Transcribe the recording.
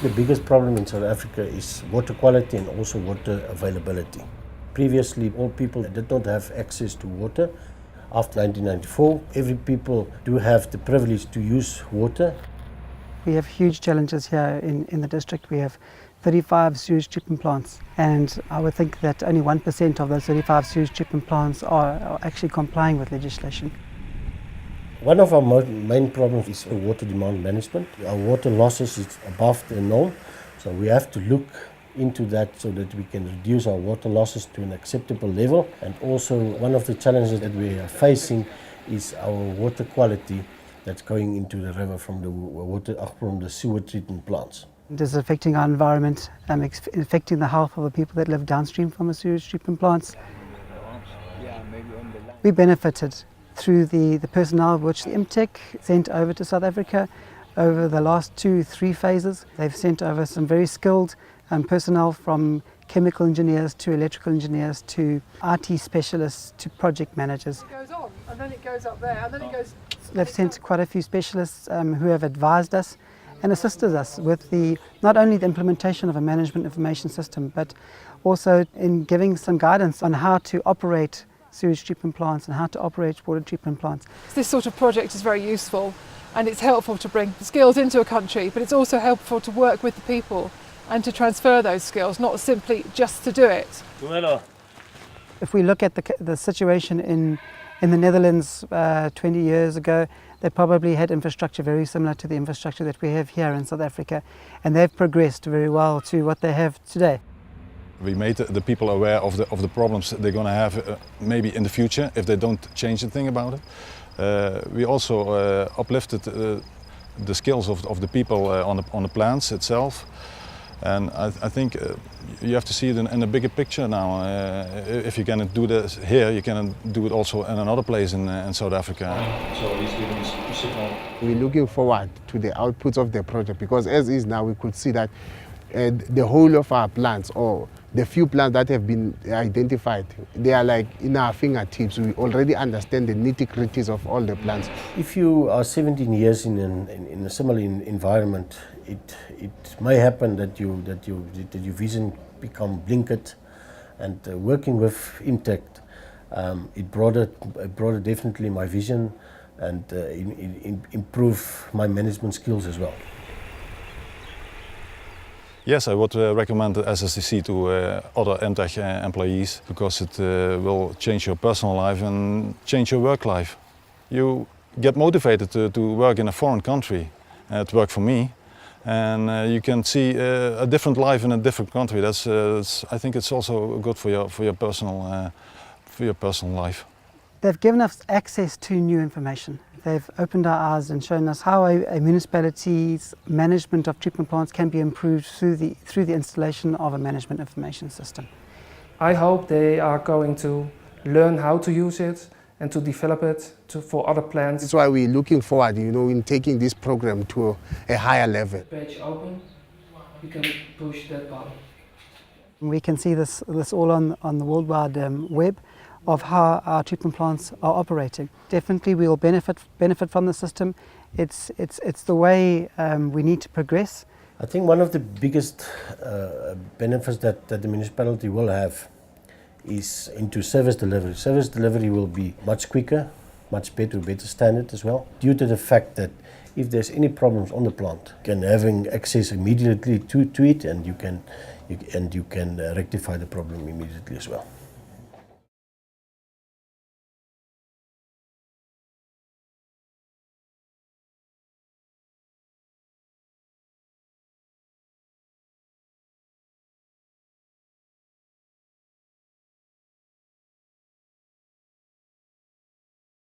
the biggest problem in South Africa is water quality and also water availability. Previously, all people did not have access to water. After 1994, every people do have the privilege to use water. We have huge challenges here in the district. We have 35 sewage treatment plants, and I would think that only 1% of those 35 sewage treatment plants are actually complying with legislation. One of our main problems is water demand management. Our water losses is above the norm, so we have to look into that so that we can reduce our water losses to an acceptable level. And also one of the challenges that we are facing is our water quality that's going into the river from the sewer treatment plants. It is affecting our environment, affecting the health of the people that live downstream from the sewage treatment plants. We benefited through the personnel which the Imtech sent over to South Africa over the last 2-3 phases. They've sent over some very skilled personnel, from chemical engineers to electrical engineers to IT specialists to project managers. It goes on and then it goes up there and then it goes... They've sent quite a few specialists who have advised us and assisted us with not only the implementation of a management information system, but also in giving some guidance on how to operate sewage treatment plants and how to operate water treatment plants. This sort of project is very useful, and it's helpful to bring skills into a country, but it's also helpful to work with the people and to transfer those skills, not simply just to do it. If we look at the situation in the Netherlands 20 years ago, they probably had infrastructure very similar to the infrastructure that we have here in South Africa, and they've progressed very well to what they have today. We made the people aware of the problems they're going to have maybe in the future if they don't change a thing about it. We also uplifted the skills of the people on the plants itself, and I think you have to see it in a bigger picture now. If you can do this here, you can do it also in another place in South Africa. We're looking forward to the outputs of the project, because as is now we could see that the whole of our plants, or the few plants that have been identified, they are like in our fingertips. We already understand the nitty-gritties of all the plants. If you are 17 years in a similar environment, it may happen that your vision become blinkered, and working with Imtech, it broadened definitely my vision, and improve my management skills as well. Yes, I would recommend the SSDC to other Imtech employees, because it will change your personal life and change your work life. You get motivated to work in a foreign country, to work for me, and you can see a different life in a different country. I think it's also good for your personal life. They've given us access to new information. They've opened our eyes and shown us how a municipality's management of treatment plants can be improved through the installation of a management information system. I hope they are going to learn how to use it and to develop it for other plants. That's why we're looking forward, in taking this program to a higher level. Page open, you can push that button. We can see this all on the World Wide Web of how our treatment plants are operating. Definitely we will benefit from the system. It's the way we need to progress. I think one of the biggest benefits that the municipality will have is into service delivery. Service delivery will be much quicker, much better standard as well, due to the fact that if there's any problems on the plant, having access immediately to it, and you can rectify the problem immediately as well.